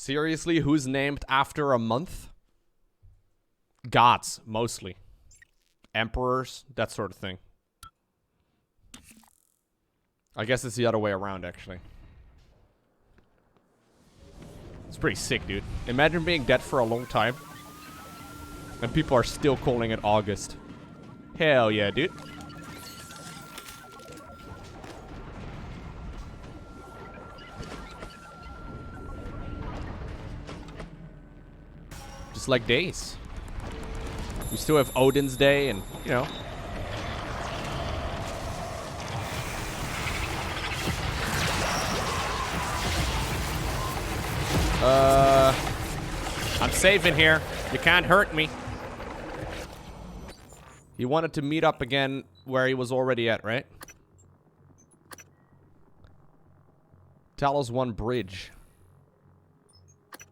Seriously, who's named after a month? Gods, mostly. Emperors, that sort of thing. I guess it's the other way around, actually. It's pretty sick, dude. Imagine being dead for a long time. And people are still calling it August. Hell yeah, dude. Just like days. We still have Odin's Day and, you know. I'm safe in here. You can't hurt me. He wanted to meet up again where he was already at, right? Talos One bridge.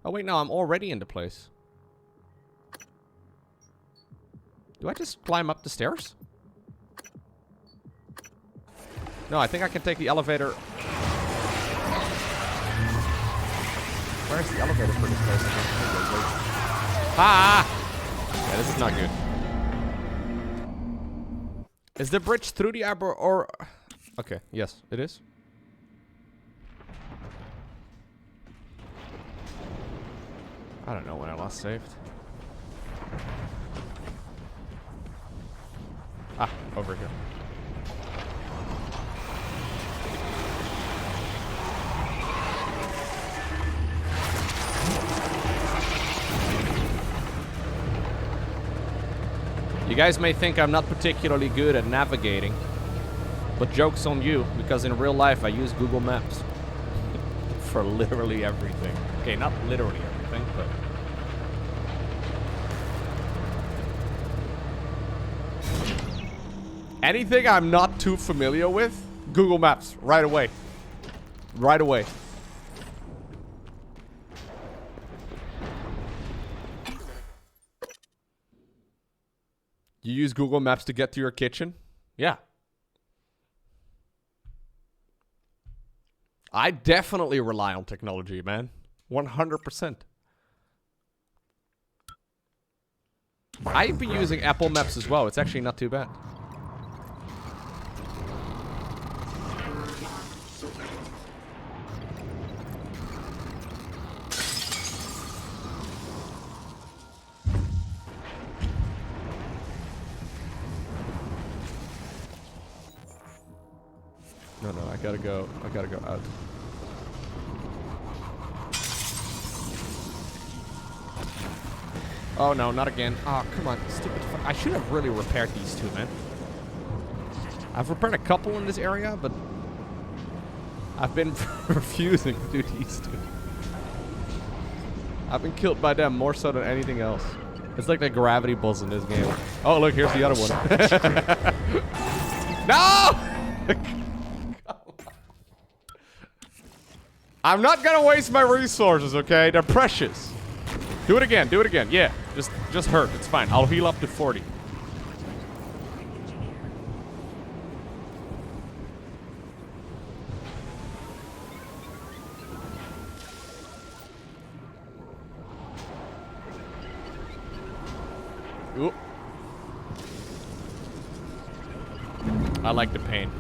Oh wait, no, I'm already in the place. Do I just climb up the stairs? No, I think I can take the elevator. Where's the elevator for this place? Ah! Yeah, this is not good. Is the bridge through the arbor or... Okay, yes, it is. I don't know when I last saved. Ah, over here. You guys may think I'm not particularly good at navigating, but joke's on you, because in real life I use Google Maps for literally everything. Okay, not literally everything, but... Anything I'm not too familiar with, Google Maps, right away. Right away. You use Google Maps to get to your kitchen? Yeah. I definitely rely on technology, man. 100%. I've been using Apple Maps as well. It's actually not too bad. No, I gotta go out. Oh no, not again. Oh, come on, stupid I should have really repaired these two, man. I've repaired a couple in this area, but I've been refusing to do these two. I've been killed by them more so than anything else. It's like the gravity balls in this game. Oh, look, here's the other one. No! I'm not gonna waste my resources, okay? They're precious. Do it again, yeah. Just hurt, it's fine. I'll heal up to 40. Oop. I like the pain.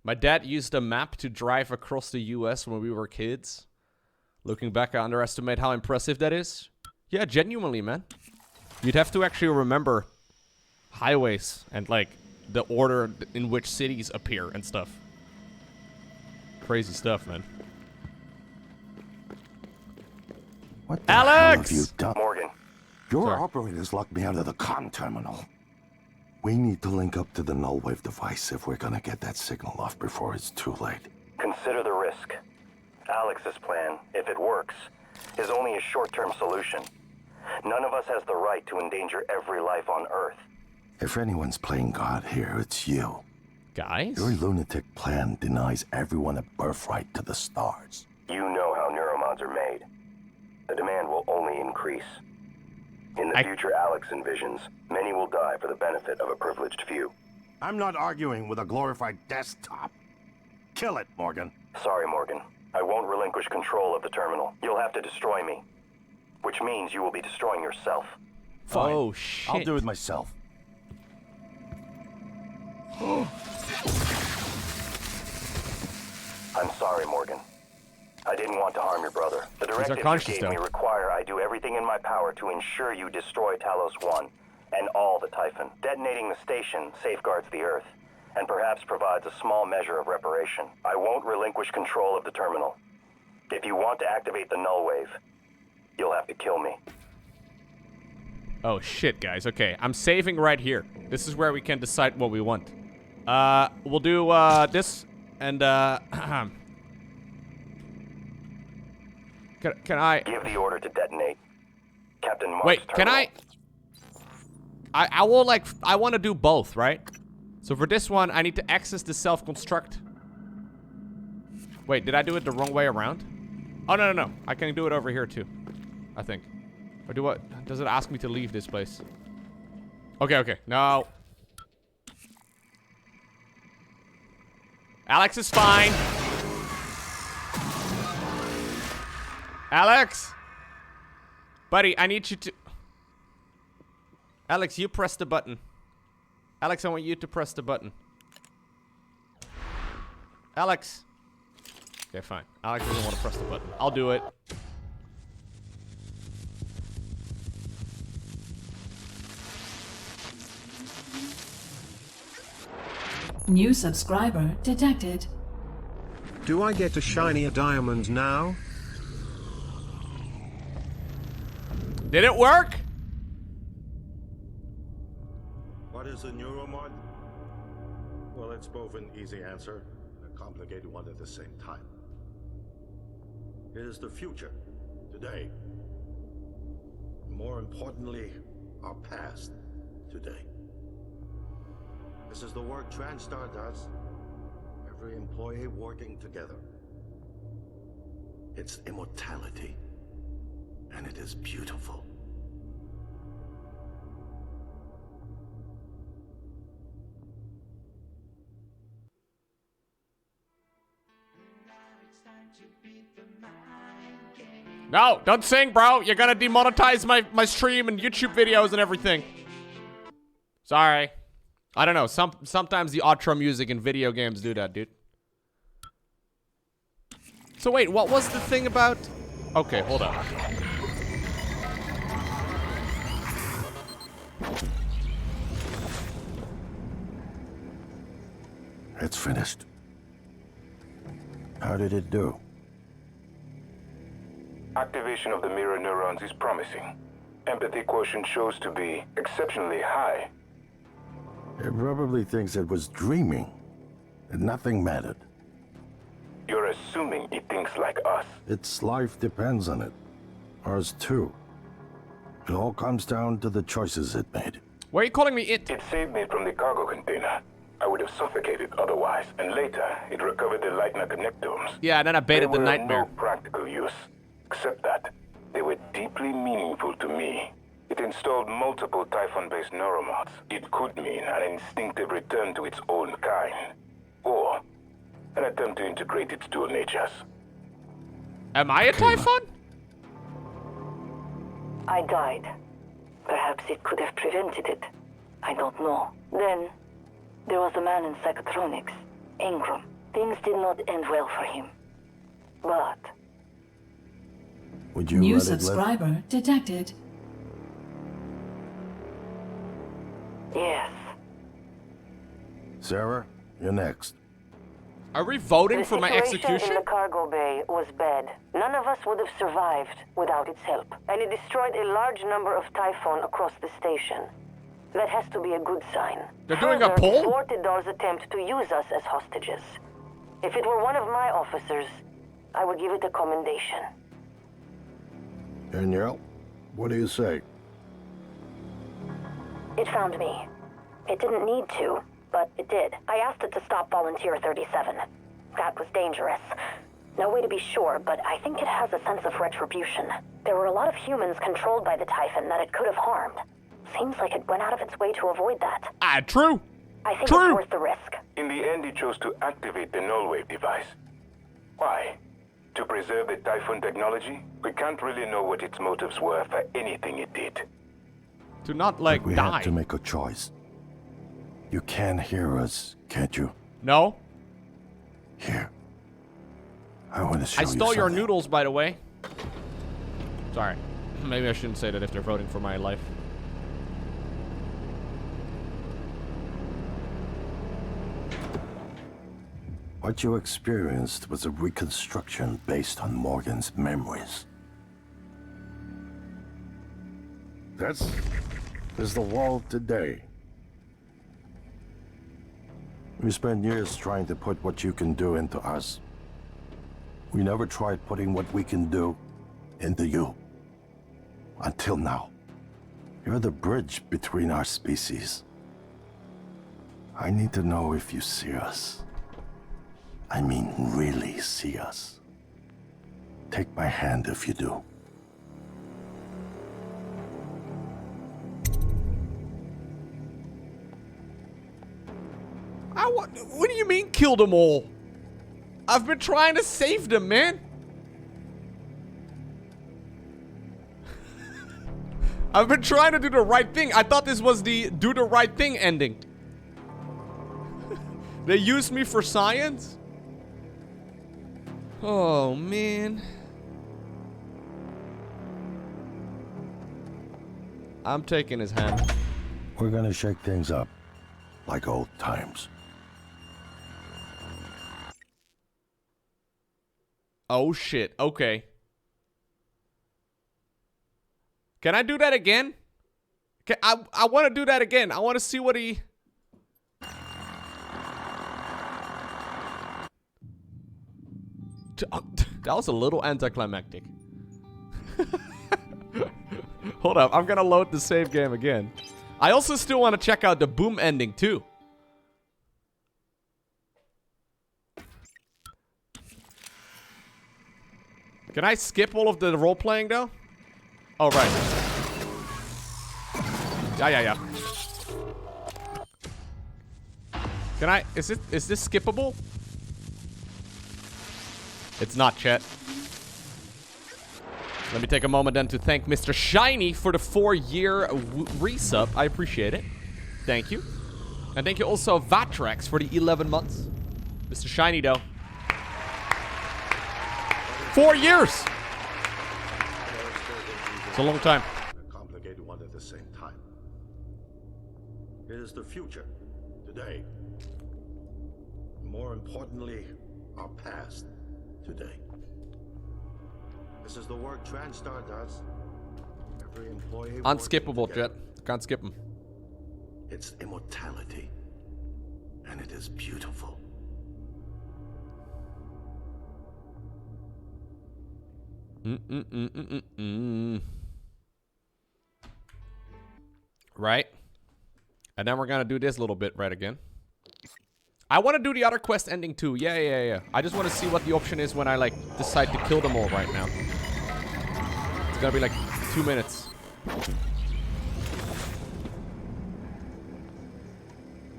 My dad used a map to drive across the US when we were kids. Looking back, I underestimate how impressive that is. Yeah, genuinely, man. You'd have to actually remember highways and, like, the order in which cities appear and stuff. Crazy stuff, man. What the Alex! hell have you done? Morgan. Your Sorry. operators locked me out of the comm terminal. We need to link up to the null wave device if we're gonna get that signal off before it's too late. Consider the risk. Alex's plan, if it works, is only a short-term solution. None of us has the right to endanger every life on Earth. If anyone's playing God here, it's you. Guys? Your lunatic plan denies everyone a birthright to the stars. You know how neuromods are made. The demand will only increase. In the future Alex envisions, many will die for the benefit of a privileged few. I'm not arguing with a glorified desktop. Kill it, Morgan. Sorry, Morgan. I won't relinquish control of the terminal. You'll have to destroy me. Which means you will be destroying yourself. Fine. Oh, shit. I'll do it myself. I'm sorry, Morgan. I didn't want to harm your brother. The directives you gave me require I do everything in my power to ensure you destroy Talos One and all the Typhon. Detonating the station safeguards the Earth, and perhaps provides a small measure of reparation. I won't relinquish control of the terminal. If you want to activate the null wave, you'll have to kill me. Oh, shit, guys. Okay, I'm saving right here. This is where we can decide what we want. We'll do, this, and, Can I... Give the order to detonate. Captain Mark's Wait, can terminal. I will, like, I want to do both, right? So for this one, I need to access the self-construct. Wait, did I do it the wrong way around? Oh, no, no, no. I can do it over here, too. I think. Or do what? Does it ask me to leave this place? Okay, okay. No. Alex is fine. Alex! Buddy, I need you to... Alex, you press the button. Alex, I want you to press the button. Alex. Okay, fine. Alex doesn't want to press the button. I'll do it. New subscriber detected. Do I get a shinier diamond now? Did it work? What is a neuromod? Well, it's both an easy answer and a complicated one at the same time. It is the future, today. More importantly, our past, today. This is the work TranStar does. Every employee working together. It's immortality. And it is beautiful. No, don't sing, bro. You're gonna demonetize my stream and YouTube videos and everything. Sorry. I don't know. Sometimes the outro music in video games do that, dude. So wait, what was the thing about... Okay, hold on. It's finished. How did it do? Activation of the mirror neurons is promising. Empathy quotient shows to be exceptionally high. It probably thinks it was dreaming, and nothing mattered. You're assuming it thinks like us. Its life depends on it. Ours too. It all comes down to the choices it made. Why are you calling me it? It saved me from the cargo container. I would have suffocated otherwise, and later it recovered the Lightner connectomes. Yeah, and then I baited the nightmare. They were no practical use, except that they were deeply meaningful to me. It installed multiple Typhon-based neuromods. It could mean an instinctive return to its own kind, or an attempt to integrate its dual natures. Am I a Typhon? I died. Perhaps it could have prevented it. I don't know. Then, there was a man in psychotronics, Ingram. Things did not end well for him. But... Would you New let it live? subscriber detected. yes. Sarah, you're next. Are we voting for my The situation execution? in the cargo bay was bad. None of us would have survived without its help. And it destroyed a large number of Typhon across the station. That has to be a good sign. They're doing a Further, poll? thwarted Dar's attempt to use us as hostages. If it were one of my officers, I would give it a commendation. Danielle, what do you say? It found me. It didn't need to, but it did. I asked it to stop Volunteer 37. That was dangerous. No way to be sure, but I think it has a sense of retribution. There were a lot of humans controlled by the Typhon that it could have harmed. Seems like it went out of its way to avoid that. True. I think True. it's worth the risk. In the end, it chose to activate the null wave device. Why? To preserve the Typhon technology? We can't really know what its motives were for anything it did. To not, like, We die. have to make a choice. You can hear us, can't you? No. Here. I want to show I you stole your something. noodles, by the way. Sorry. Maybe I shouldn't say that if they're voting for my life. What you experienced was a reconstruction based on Morgan's memories. This is the world today. We spent years trying to put what you can do into us. We never tried putting what we can do into you. Until now. You're the bridge between our species. I need to know if you see us. I mean, really see us. Take my hand if you do. What do you mean kill them all? I've been trying to save them, man. I've been trying to do the right thing. I thought this was the do the right thing ending. They used me for science? Oh, man. I'm taking his hand. We're gonna shake things up. Like old times. Oh, shit. Okay. Can I do that again? I want to do that again. I want to see what he... That was a little anticlimactic. Hold up. I'm going to load the save game again. I also still want to check out the boom ending, too. Can I skip all of the role-playing, though? Oh, right. Yeah. Can I... Is this skippable? It's not, chat. Let me take a moment then to thank Mr. Shiny for the 4-year resub. I appreciate it. Thank you. And thank you also Vatrax for the 11 months. Mr. Shiny, though. 4 years! It's a long time. A complicated one at the same time. It is the future, today. More importantly, our past, today. This is the work TranStar does. Every employee. Unskippable, Jet. Can't skip him. It's immortality. And it is beautiful. Right? And then we're gonna do this little bit right again. I want to do the other quest ending too. Yeah. I just want to see what the option is when I, like, decide to kill them all right now. It's gonna be like 2 minutes.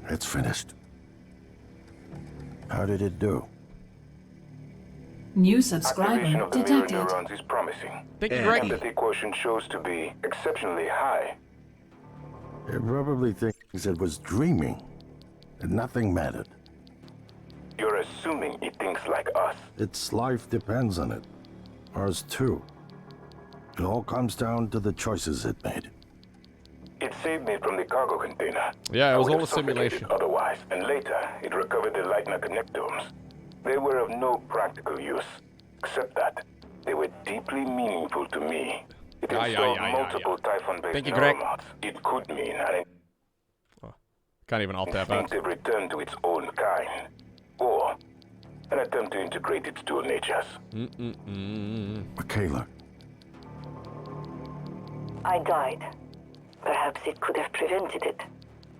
It's finished. How did it do? New Activation subscriber of the mirror detected. neurons is promising. Thank you, Greg. Empathy quotient shows to be exceptionally high. It probably thinks it was dreaming. And nothing mattered. You're assuming it thinks like us. Its life depends on it. Ours too. It all comes down to the choices it made. It saved me from the cargo container. Yeah, it I was would all have a simulation. suffocated otherwise, and later it recovered the Lightner connectomes. They were of no practical use, except that they were deeply meaningful to me. It installed multiple Typhon-based Thank you, Greg. neuromods. It could mean an Can't even alt-tab out. instinctive return to its own kind, or an attempt to integrate its dual natures. Michaela, I died. Perhaps it could have prevented it.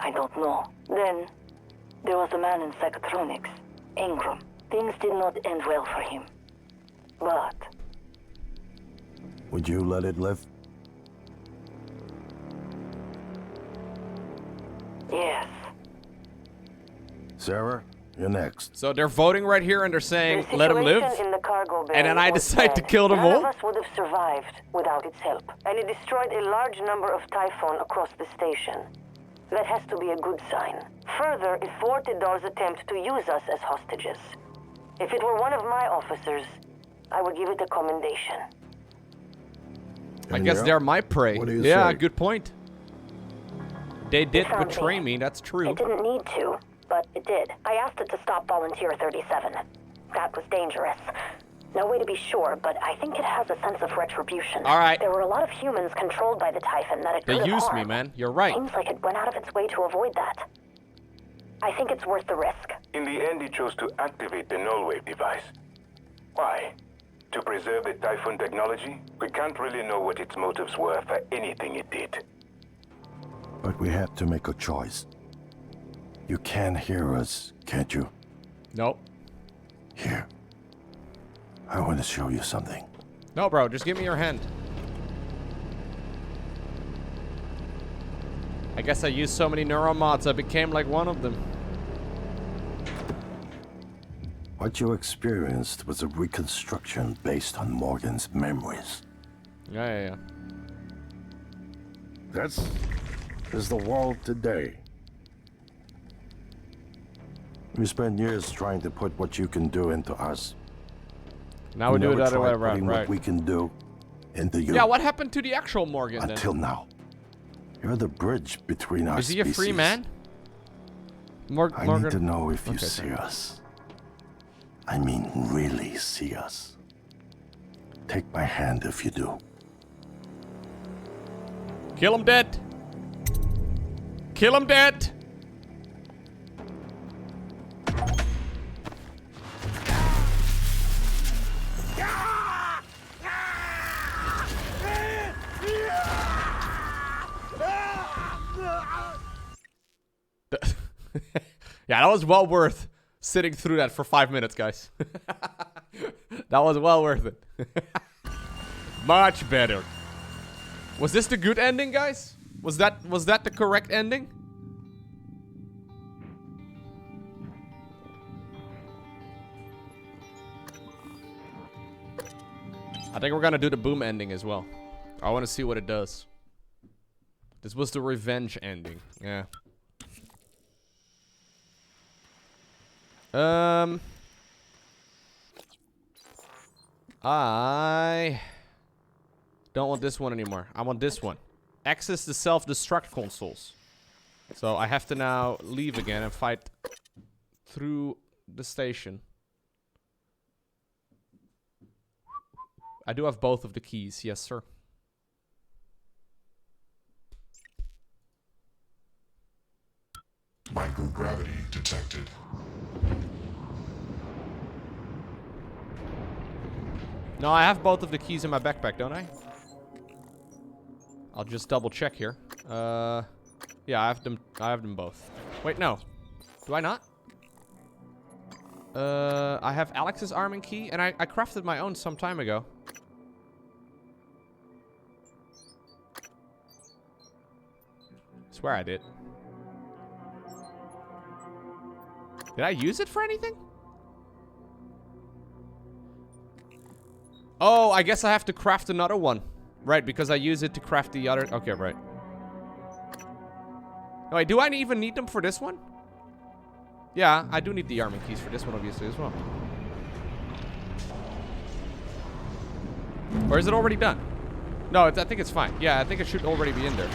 I don't know. Then, there was a man in psychotronics, Ingram. Things did not end well for him. But Would you let it live? yes. Sarah, you're next. So they're voting right here and they're saying, The let him live. situation in the cargo bay And then I was decide to bad. kill them None all? of us would have survived without its help. And it destroyed a large number of Typhon across the station. That has to be a good sign. Further, it thwarted Dar's attempt to use us as hostages. If it were one of my officers, I would give it a commendation. I And guess yeah? they're my prey. What do you Yeah, say? good point. They did found betray me. me, that's true. It didn't need to, but it did. I asked it to stop Volunteer 37. That was dangerous. No way to be sure, but I think it has a sense of retribution. All right. There were a lot of humans controlled by the Typhon that it They could have used me, harmed. man. You're right. Seems like it went out of its way to avoid that. I think it's worth the risk. In the end, it chose to activate the null wave device. Why? To preserve the Typhon technology? We can't really know what its motives were for anything it did. But we have to make a choice. You can hear us, can't you? Nope. Here. I want to show you something. No, bro, just give me your hand. I guess I used so many neuromods, I became like one of them. What you experienced was a reconstruction based on Morgan's memories. Yeah. This is the world today. We spent years trying to put what you can do into us. Now we do it the other way tried around, putting right? what we can do into you. Yeah, what happened to the actual Morgan then? Until now. You're the bridge between our Is he a free species. man? I Morgan? need to know if you Okay, see thank you. us. I mean, really see us. Take my hand if you do. Kill him dead. Kill him dead. Yeah, that was well worth sitting through that for 5 minutes, guys. That was well worth it. Much better. Was this the good ending, guys? Was that the correct ending? I think we're gonna do the boom ending as well. I want to see what it does. This was the revenge ending. Yeah. I don't want this one anymore. I want this one. Access the self-destruct consoles. So I have to now leave again and fight through the station. I do have both of the keys, yes sir. Microgravity detected. No, I have both of the keys in my backpack, don't I? I'll just double check here. Yeah, I have them both. Wait, no. Do I not? I have Alex's arming key, and I crafted my own some time ago. Swear I did. Did I use it for anything? Oh, I guess I have to craft another one. Right, because I use it to craft the other... Okay, right. Oh, wait, do I even need them for this one? Yeah, I do need the arming keys for this one, obviously, as well. Or is it already done? No, I think it's fine. Yeah, I think it should already be in there.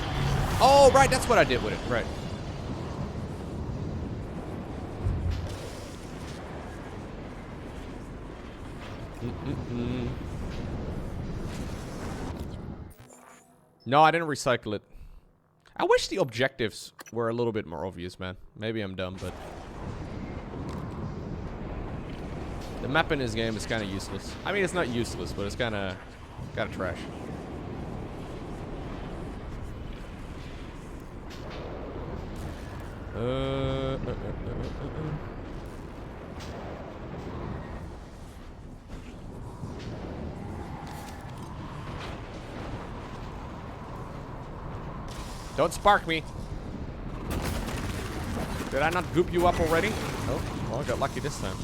Oh, right, that's what I did with it. Right. No, I didn't recycle it. I wish the objectives were a little bit more obvious, man. Maybe I'm dumb, but... the map in this game is kind of useless. I mean, it's not useless, but it's kind of trash. Don't spark me. Did I not goop you up already? Oh, well, I got lucky this time.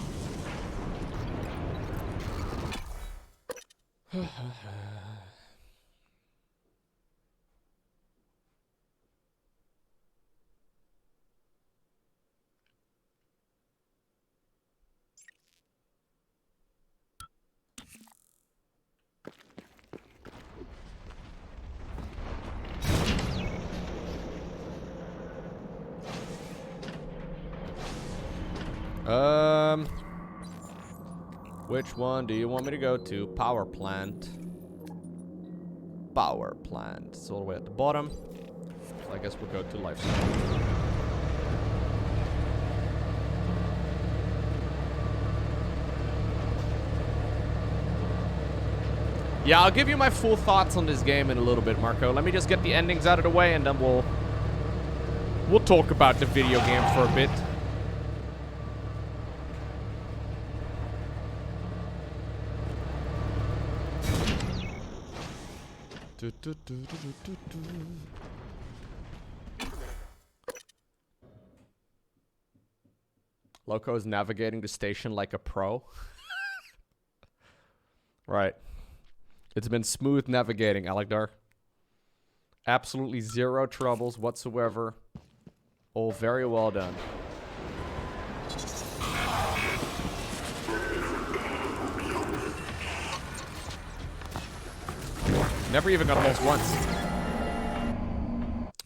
Which one do you want me to go to? Power plant. Power plant. It's all the way at the bottom. So I guess we'll go to life cycle. Yeah, I'll give you my full thoughts on this game in a little bit, Marco. Let me just get the endings out of the way, and then we'll talk about the video game for a bit. Lowko is navigating the station like a pro. Right. It's been smooth navigating, Alekdar. Absolutely zero troubles whatsoever. All very well done. Never even got lost once.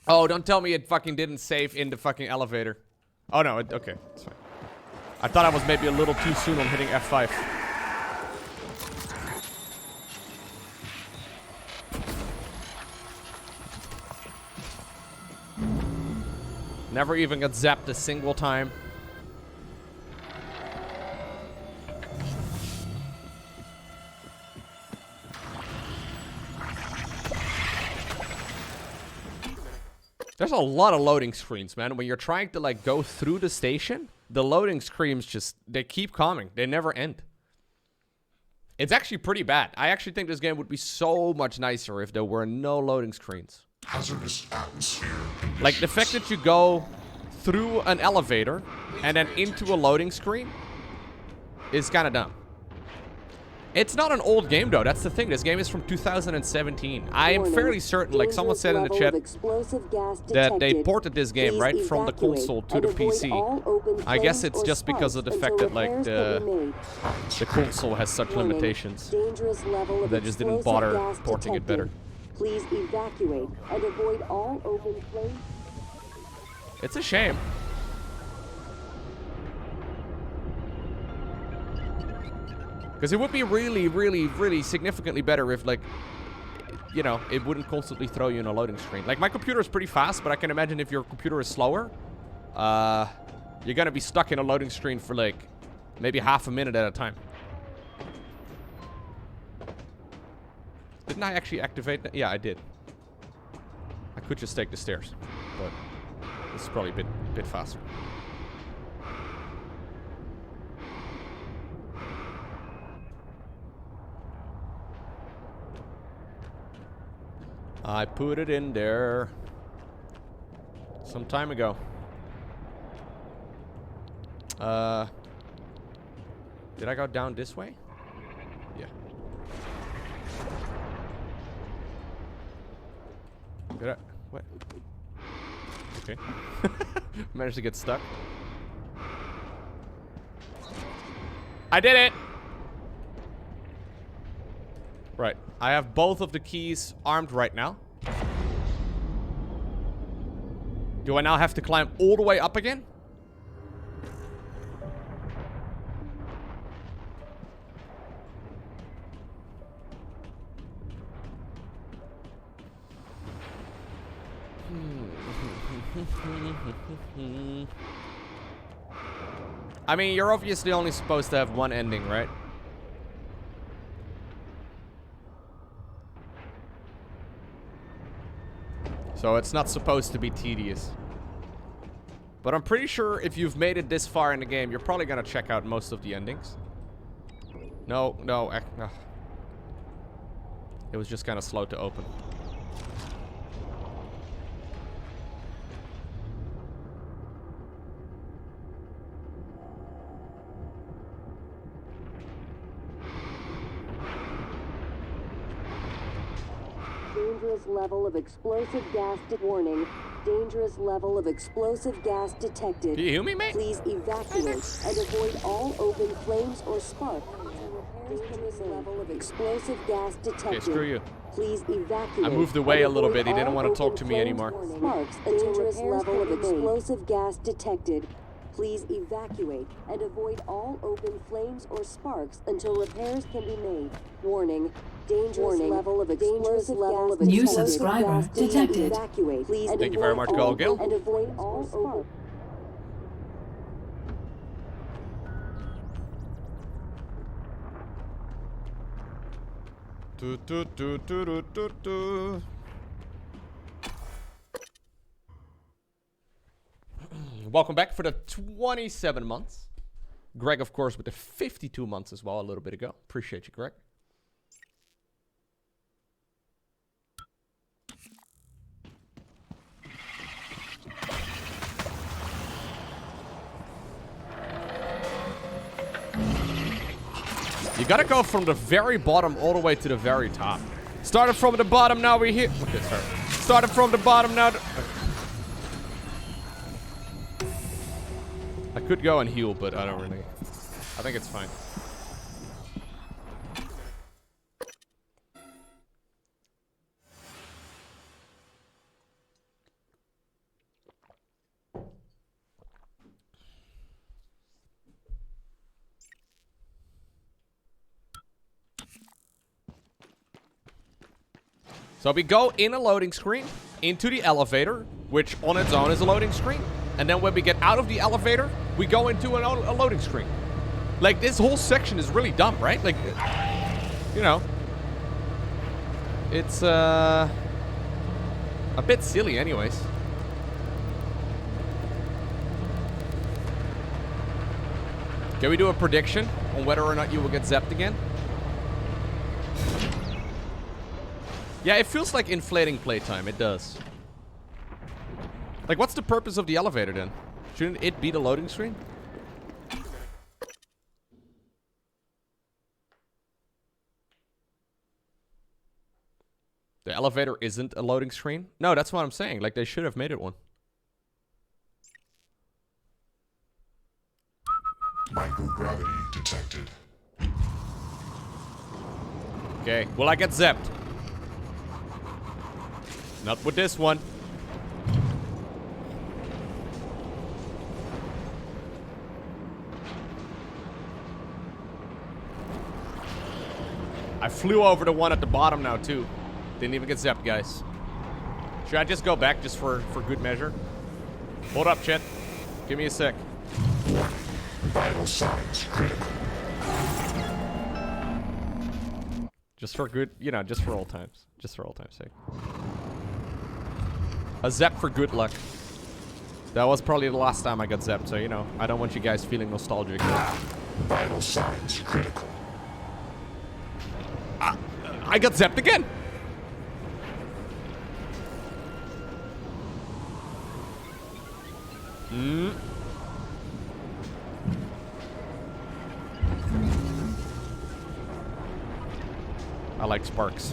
Oh, don't tell me it fucking didn't save in the fucking elevator. Oh no, okay, it's fine. I thought I was maybe a little too soon on hitting F5. Never even got zapped a single time. There's a lot of loading screens, man. When you're trying to, like, go through the station, the loading screens just, they keep coming. They never end. It's actually pretty bad. I actually think this game would be so much nicer if there were no loading screens. Hazardous atmosphere conditions. Like, the fact that you go through an elevator and then into a loading screen is kind of dumb. It's not an old game, though. That's the thing. This game is from 2017. I am fairly certain, like someone said in the chat, that they ported this game, right, from the console to the PC. I guess it's just because of the fact that, like, the console has such limitations. They just didn't bother porting it better. Please evacuate and avoid all open flames. It's a shame. Because it would be really, really, really significantly better if, like, you know, it wouldn't constantly throw you in a loading screen. Like, my computer is pretty fast, but I can imagine if your computer is slower, you're gonna be stuck in a loading screen for, like, maybe half a minute at a time. Didn't I actually activate that? Yeah, I did. I could just take the stairs, but this is probably a bit faster. I put it in there some time ago. Did I go down this way? Yeah. Did I? What? Okay. Managed to get stuck. I did it! Right. I have both of the keys armed right now. Do I now have to climb all the way up again? I mean, you're obviously only supposed to have one ending, right? So it's not supposed to be tedious. But I'm pretty sure if you've made it this far in the game, you're probably gonna check out most of the endings. No. It was just kind of slow to open. Dangerous level of explosive gas warning. Dangerous level of explosive gas detected. Do you hear me, mate? Please evacuate and avoid all open flames or spark. Dangerous level of explosive gas detected. Okay, screw you. Please evacuate. I moved away a little bit. He didn't want to talk to me anymore. Sparks. Dangerous level of explosive gas detected. Please evacuate and avoid all open flames or sparks until repairs can be made. Warning. Dangerous level of explosive gas. New subscriber detected. Evacuate. Please Thank you very much, Gil. and avoid all sparks. Welcome back for the 27 months. Greg, of course, with the 52 months as well, a little bit ago. Appreciate you, Greg. You gotta go from the very bottom all the way to the very top. Started from the bottom, now we're here. Okay, sorry. Started from the bottom, now... I could go and heal, but I don't really... I think it's fine. So we go in a loading screen, into the elevator, which on its own is a loading screen. And then when we get out of the elevator, we go into a loading screen. Like, this whole section is really dumb, right? Like, you know. It's, a bit silly anyways. Can we do a prediction on whether or not you will get zapped again? Yeah, it feels like inflating playtime. It does. Like, what's the purpose of the elevator then? Shouldn't it be the loading screen? The elevator isn't a loading screen? No, that's what I'm saying. Like, they should have made it one. Microgravity detected. Okay, will I get zapped? Not with this one. I flew over the one at the bottom now, too. Didn't even get zapped, guys. Should I just go back just for good measure? Hold up, chat. Give me a sec. Vital signs critical. Just for good, you know, just for old times. Just for old times' sake. A zap for good luck. That was probably the last time I got zapped, so, you know, I don't want you guys feeling nostalgic. Vital signs critical. I got zapped again! I like sparks.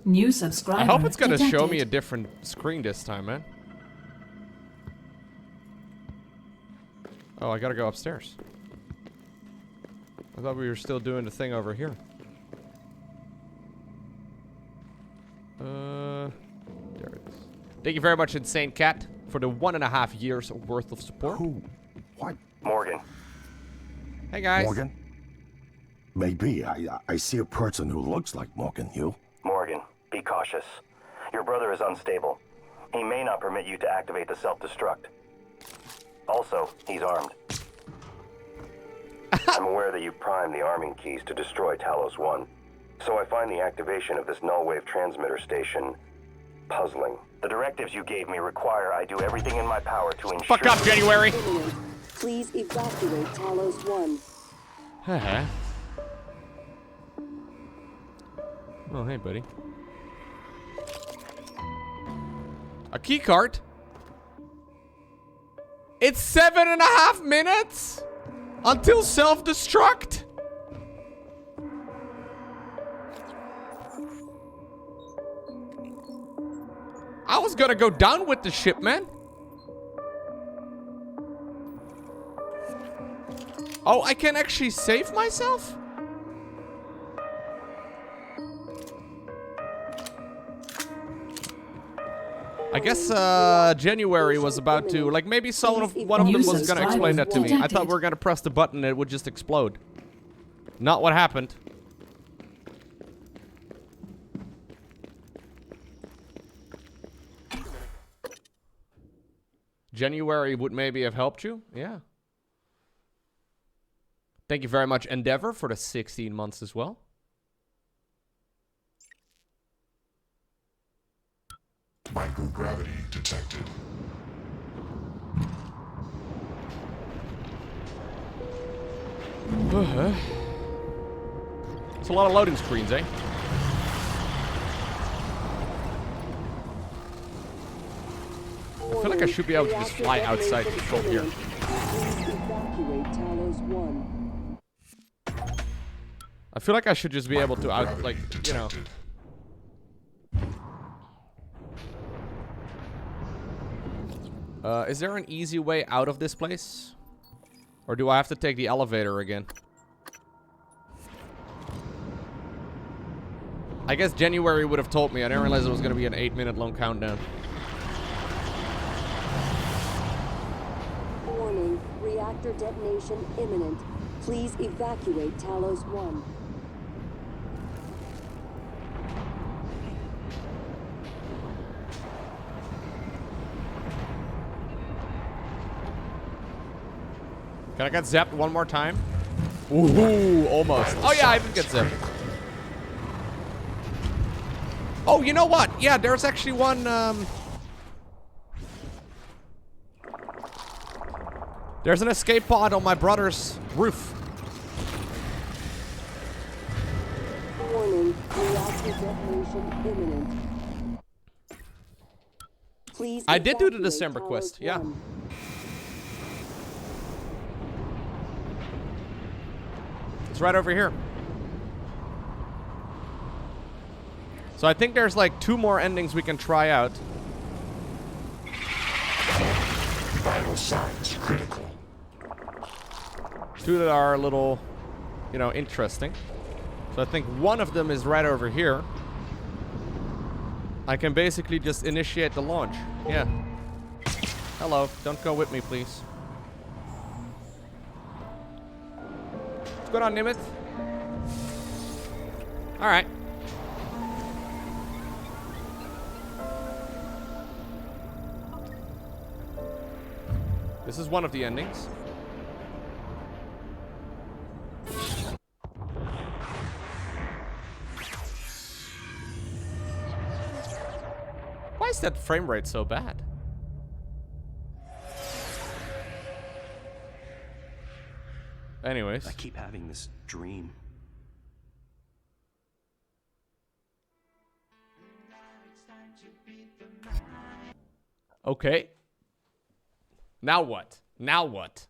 New subscriber I hope it's gonna detected. show me a different screen this time, man. Oh, I gotta go upstairs. I thought we were still doing the thing over here. There it is. Thank you very much, Insane Cat, for the 1.5 years worth of support. Who? What? Morgan. Hey, guys. Morgan? Maybe. I see a person who looks like Morgan. You? Morgan, be cautious. Your brother is unstable. He may not permit you to activate the self-destruct. Also, he's armed. I'm aware that you primed the arming keys to destroy Talos One, so I find the activation of this null-wave transmitter station puzzling. The directives you gave me require I do everything in my power to ensure... Fuck up, January! Please evacuate Talos One. Oh, hey, buddy. A key card? It's 7.5 minutes until self-destruct? I was gonna go down with the ship, man. Oh, I can actually save myself? I guess January was about to, like, maybe one of them was gonna explain that to me. I thought we were gonna press the button and it would just explode. Not what happened. January would maybe have helped you? Yeah. Thank you very much, Endeavor, for the 16 months as well. Microgravity detected. It's a lot of loading screens, eh? I feel like I should be able to just fly outside from here. Evacuate Talos One. I feel like I should just be able to like, you know. Is there an easy way out of this place? Or do I have to take the elevator again? I guess January would have told me. I didn't realize it was going to be an 8-minute long countdown. Warning, reactor detonation imminent. Please evacuate Talos One. Can I get zapped one more time? Ooh, almost. Oh yeah, I did get zapped. Oh, you know what? Yeah, there's actually one, there's an escape pod on my brother's roof. Warning, reactor detonation imminent. Please I did do the evacuate December Talos quest, yeah. One. It's right over here. So I think there's like 2 more endings we can try out. Vital signs critical. 2 that are a little, you know, interesting. So I think one of them is right over here. I can basically just initiate the launch. Yeah. Hello. Don't go with me, please. What's going on, Nimitz? Alright. This is one of the endings. Why is that frame rate so bad? Anyways. I keep having this dream. Okay. Now what? Now what?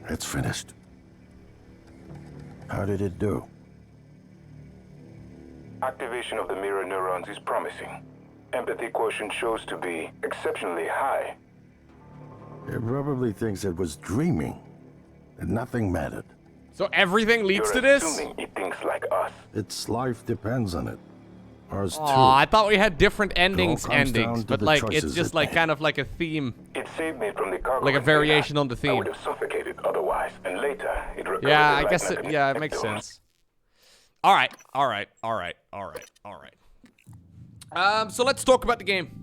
It's finished. How did it do? Activation of the mirror neurons is promising. Empathy quotient shows to be exceptionally high. It probably thinks it was dreaming, and nothing mattered. So everything leads You're to this? assuming it thinks like us. Its life depends on it. Ours too. Aw, I thought we had different endings, comes down to but the like it's choices just it like made. kind of like a theme, It saved me from the cargo like a container. variation on the I theme. would have suffocated otherwise, and later it recovered Yeah, the I guess likeness it. in Yeah, its it makes victim. sense. All right, all right, all right, all right, all right. So let's talk about the game.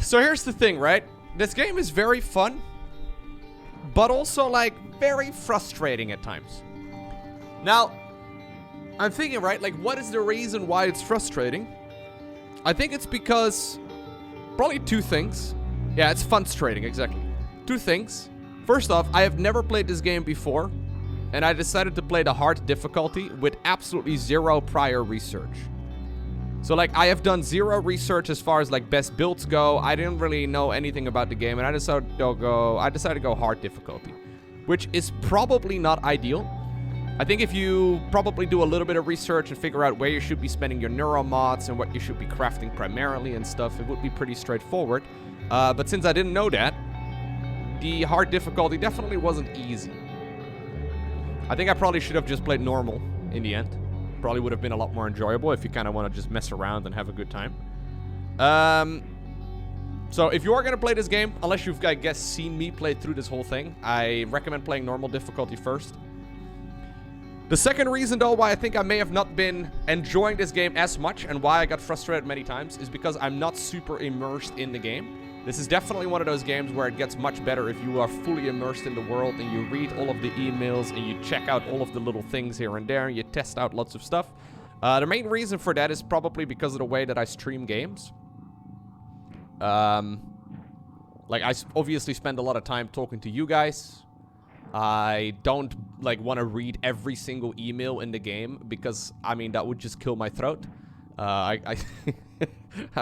So here's the thing, right? This game is very fun, but also like very frustrating at times. Now, I'm thinking, right, like, what is the reason why it's frustrating? I think it's because probably two things. Yeah, it's frustrating, exactly. Two things. First off, I have never played this game before, and I decided to play the hard difficulty with absolutely zero prior research. So, like, I have done zero research as far as, like, best builds go. I didn't really know anything about the game, and I decided to go hard difficulty, which is probably not ideal. I think if you probably do a little bit of research and figure out where you should be spending your neuromods and what you should be crafting primarily and stuff, it would be pretty straightforward. But since I didn't know that, the hard difficulty definitely wasn't easy. I think I probably should have just played normal in the end. Probably would have been a lot more enjoyable if you kind of want to just mess around and have a good time. So if you are going to play this game, unless you've, I guess, seen me play through this whole thing, I recommend playing normal difficulty first. The second reason, though, why I think I may have not been enjoying this game as much and why I got frustrated many times is because I'm not super immersed in the game. This is definitely one of those games where it gets much better if you are fully immersed in the world and you read all of the emails and you check out all of the little things here and there and you test out lots of stuff. The main reason for that is probably because of the way that I stream games. Like, I obviously spend a lot of time talking to you guys. I don't, like, want to read every single email in the game because, I mean, that would just kill my throat. I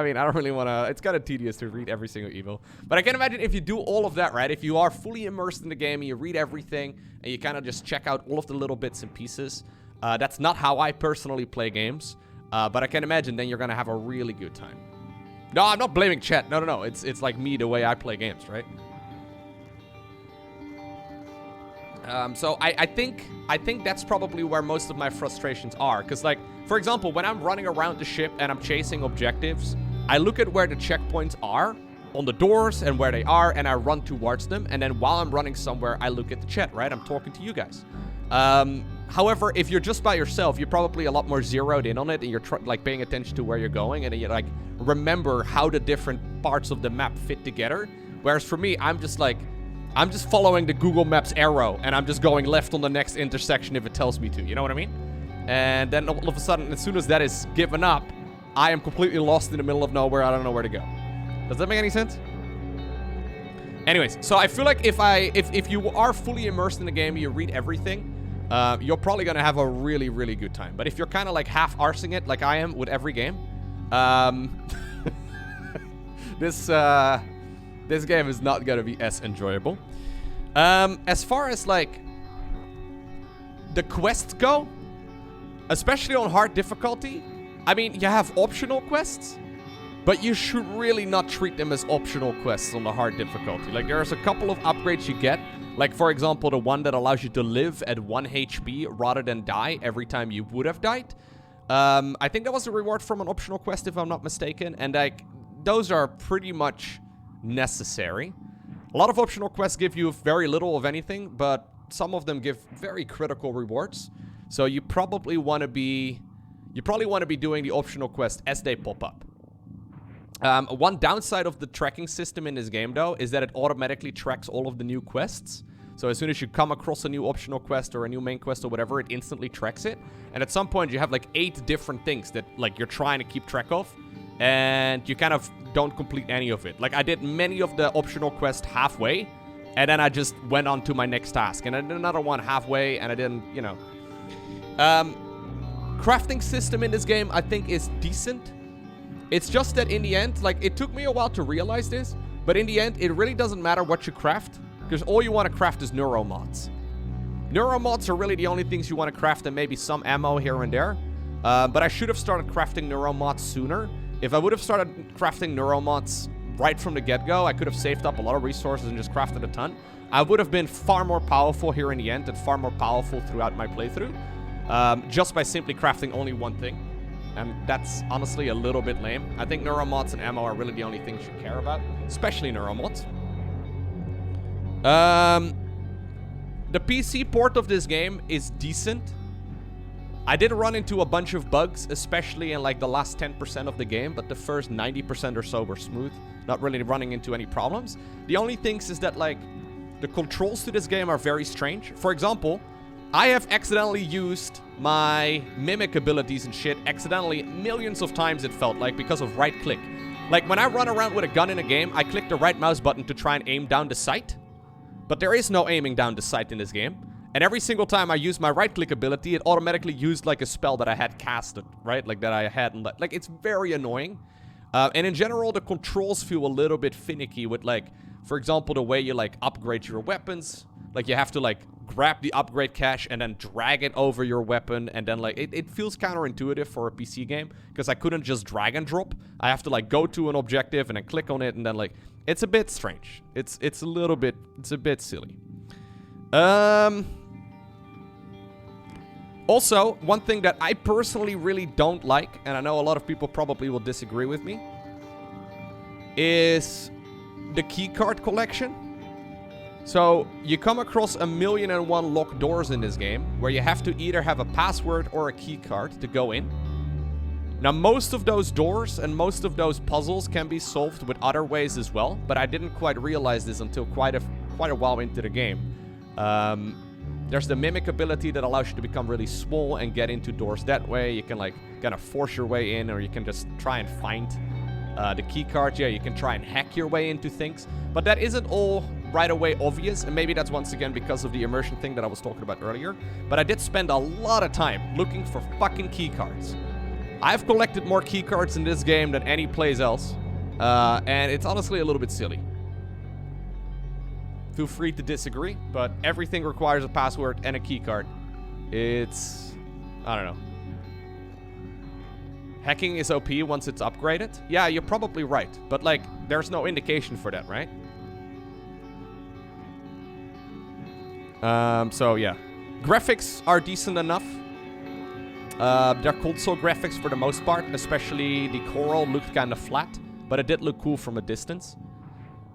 mean, I don't really want to... It's kind of tedious to read every single email. But I can imagine if you do all of that, right? If you are fully immersed in the game and you read everything and you kind of just check out all of the little bits and pieces. That's not how I personally play games. But I can imagine then you're going to have a really good time. No, I'm not blaming chat. No. It's like me, the way I play games, right? So I think that's probably where most of my frustrations are. Because, like, for example, when I'm running around the ship and I'm chasing objectives, I look at where the checkpoints are on the doors and where they are, and I run towards them. And then while I'm running somewhere, I look at the chat, right? I'm talking to you guys. However, if you're just by yourself, you're probably a lot more zeroed in on it, and you're like paying attention to where you're going, and then you like remember how the different parts of the map fit together. Whereas for me, I'm just following the Google Maps arrow, and I'm just going left on the next intersection if it tells me to. You know what I mean? And then all of a sudden, as soon as that is given up, I am completely lost in the middle of nowhere. I don't know where to go. Does that make any sense? Anyways, so I feel like if you are fully immersed in the game, you read everything, you're probably gonna have a really, really good time. But if you're kind of like half-arsing it, like I am with every game, this game is not gonna be as enjoyable. As far as like the quests go, especially on hard difficulty, I mean, you have optional quests, but you should really not treat them as optional quests on the hard difficulty. Like, there's a couple of upgrades you get. Like, for example, the one that allows you to live at 1 HP rather than die every time you would have died. I think that was a reward from an optional quest, if I'm not mistaken. And, like, those are pretty much necessary. A lot of optional quests give you very little of anything, but some of them give very critical rewards. So you probably want to be... doing the optional quests as they pop up. One downside of the tracking system in this game, though, is that it automatically tracks all of the new quests. So as soon as you come across a new optional quest or a new main quest or whatever, it instantly tracks it. And at some point, you have like 8 different things that like you're trying to keep track of, and you kind of don't complete any of it. Like, I did many of the optional quests halfway, and then I just went on to my next task, and I did another one halfway, and I didn't, you know. Crafting system in this game, I think, is decent. It's just that in the end, like, it took me a while to realize this, but in the end, it really doesn't matter what you craft, because all you want to craft is neuromods. Neuromods are really the only things you want to craft, and maybe some ammo here and there. But I should have started crafting neuromods sooner. If I would have started crafting neuromods right from the get-go, I could have saved up a lot of resources and just crafted a ton. I would have been far more powerful here in the end and far more powerful throughout my playthrough. Just by simply crafting only one thing. And that's honestly a little bit lame. I think neuromods and ammo are really the only things you care about. Especially neuromods. The PC port of this game is decent. I did run into a bunch of bugs, especially in like the last 10% of the game, but the first 90% or so were smooth. Not really running into any problems. The only things is that like the controls to this game are very strange. For example, I have accidentally used my mimic abilities and shit accidentally millions of times, it felt like, because of right click. Like, when I run around with a gun in a game, I click the right mouse button to try and aim down the sight. But there is no aiming down the sight in this game. And every single time I use my right click ability, it automatically used like a spell that I had casted, right? Like that I hadn't, like, it's very annoying. And in general, the controls feel a little bit finicky with, like, for example, the way you, like, upgrade your weapons. Like, you have to, like, grab the upgrade cache and then drag it over your weapon. And then, like, it feels counterintuitive for a PC game. Because I couldn't just drag and drop. I have to, like, go to an objective and then click on it. And then, like, it's a bit strange. It's a little bit, it's a bit silly. Also, one thing that I personally really don't like, and I know a lot of people probably will disagree with me, is the keycard collection. So, you come across 1,000,001 locked doors in this game, where you have to either have a password or a keycard to go in. Now, most of those doors and most of those puzzles can be solved with other ways as well, but I didn't quite realize this until quite a while into the game. There's the mimic ability that allows you to become really small and get into doors that way. You can, like, kind of force your way in, or you can just try and find the key card. Yeah, you can try and hack your way into things. But that isn't all right away obvious, and maybe that's once again because of the immersion thing that I was talking about earlier. But I did spend a lot of time looking for fucking key cards. I've collected more key cards in this game than any place else. And it's honestly a little bit silly. Feel free to disagree, but everything requires a password and a keycard. It's... I don't know. Hacking is OP once it's upgraded? Yeah, you're probably right. But, like, there's no indication for that, right? So, yeah. Graphics are decent enough. They're console graphics for the most part. Especially the coral looked kind of flat. But it did look cool from a distance.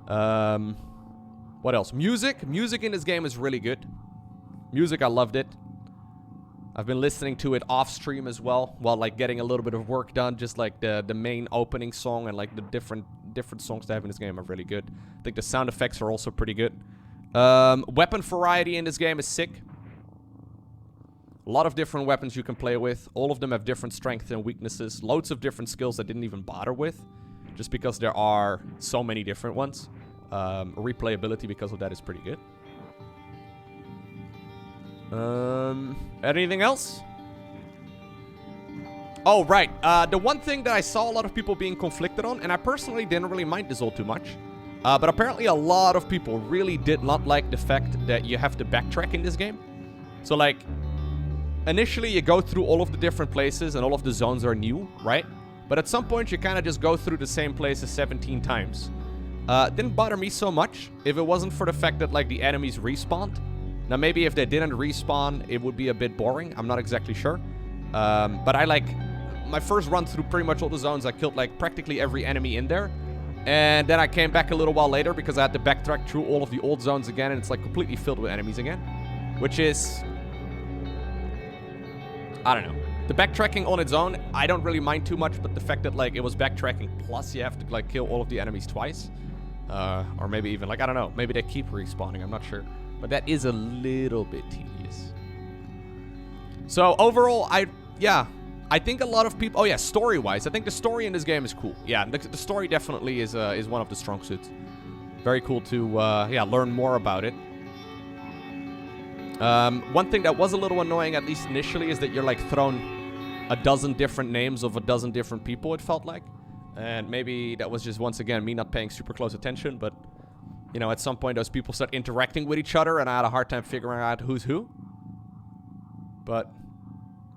What else? Music. Music in this game is really good. Music, I loved it. I've been listening to it off stream as well, while, like, getting a little bit of work done. Just like the main opening song and, like, the different songs they have in this game are really good. I think the sound effects are also pretty good. Weapon variety in this game is sick. A lot of different weapons you can play with. All of them have different strengths and weaknesses. Loads of different skills I didn't even bother with, just because there are so many different ones. Replayability because of that is pretty good. Anything else? Oh, right. The one thing that I saw a lot of people being conflicted on, and I personally didn't really mind this all too much, but apparently a lot of people really did not like the fact that you have to backtrack in this game. So, like, initially you go through all of the different places and all of the zones are new, right? But at some point you kind of just go through the same places 17 times. Didn't bother me so much if it wasn't for the fact that, like, the enemies respawned. Now, maybe if they didn't respawn, it would be a bit boring. I'm not exactly sure. But I, like, my first run through pretty much all the zones, I killed, like, practically every enemy in there. And then I came back a little while later because I had to backtrack through all of the old zones again, and it's, like, completely filled with enemies again. Which is... I don't know. The backtracking on its own, I don't really mind too much, but the fact that, like, it was backtracking plus you have to, like, kill all of the enemies twice. Or maybe even, like, I don't know. Maybe they keep respawning. I'm not sure. But that is a little bit tedious. So, overall, I think a lot of people... Oh, yeah, story-wise. I think the story in this game is cool. Yeah, the story definitely is one of the strong suits. Very cool to, learn more about it. One thing that was a little annoying, at least initially, is that you're, like, thrown a dozen different names of a dozen different people, it felt like. And maybe that was just, once again, me not paying super close attention, but, you know, at some point those people start interacting with each other, and I had a hard time figuring out who's who. But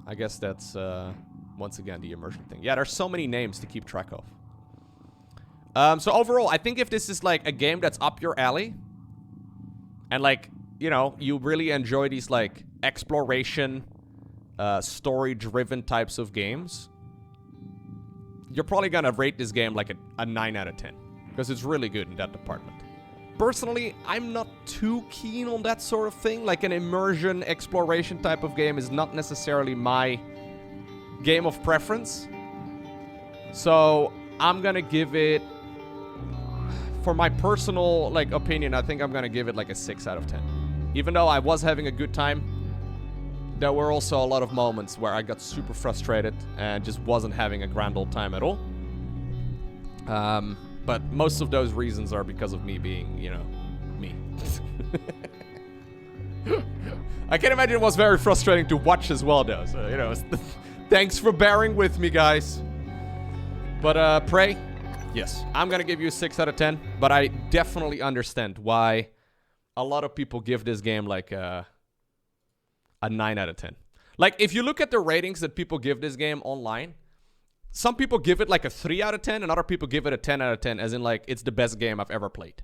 I guess that's, once again, the immersion thing. Yeah, there's so many names to keep track of. So overall, I think if this is, like, a game that's up your alley, and, like, you know, you really enjoy these, like, exploration, story-driven types of games, you're probably gonna rate this game like a 9 out of 10. Because it's really good in that department. Personally, I'm not too keen on that sort of thing. Like, an immersion exploration type of game is not necessarily my game of preference. So, I'm gonna give it... For my personal, like, opinion, I think I'm gonna give it like a 6 out of 10. Even though I was having a good time, there were also a lot of moments where I got super frustrated and just wasn't having a grand old time at all. But most of those reasons are because of me being, you know, me. I can imagine it was very frustrating to watch as well, though. So, you know, thanks for bearing with me, guys. But, Prey, yes, I'm gonna give you a 6 out of 10. But I definitely understand why a lot of people give this game, like, a 9 out of 10. Like, if you look at the ratings that people give this game online, some people give it, like, a 3 out of 10, and other people give it a 10 out of 10, as in, like, it's the best game I've ever played.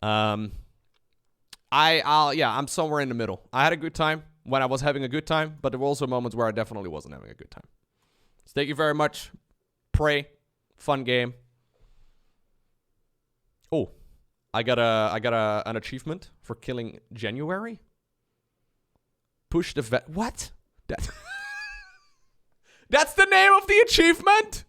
Yeah, I'm somewhere in the middle. I had a good time when I was having a good time, but there were also moments where I definitely wasn't having a good time. So thank you very much. Prey. Fun game. Oh, I got an achievement for killing January. Push the vet. What? That's the name of the achievement?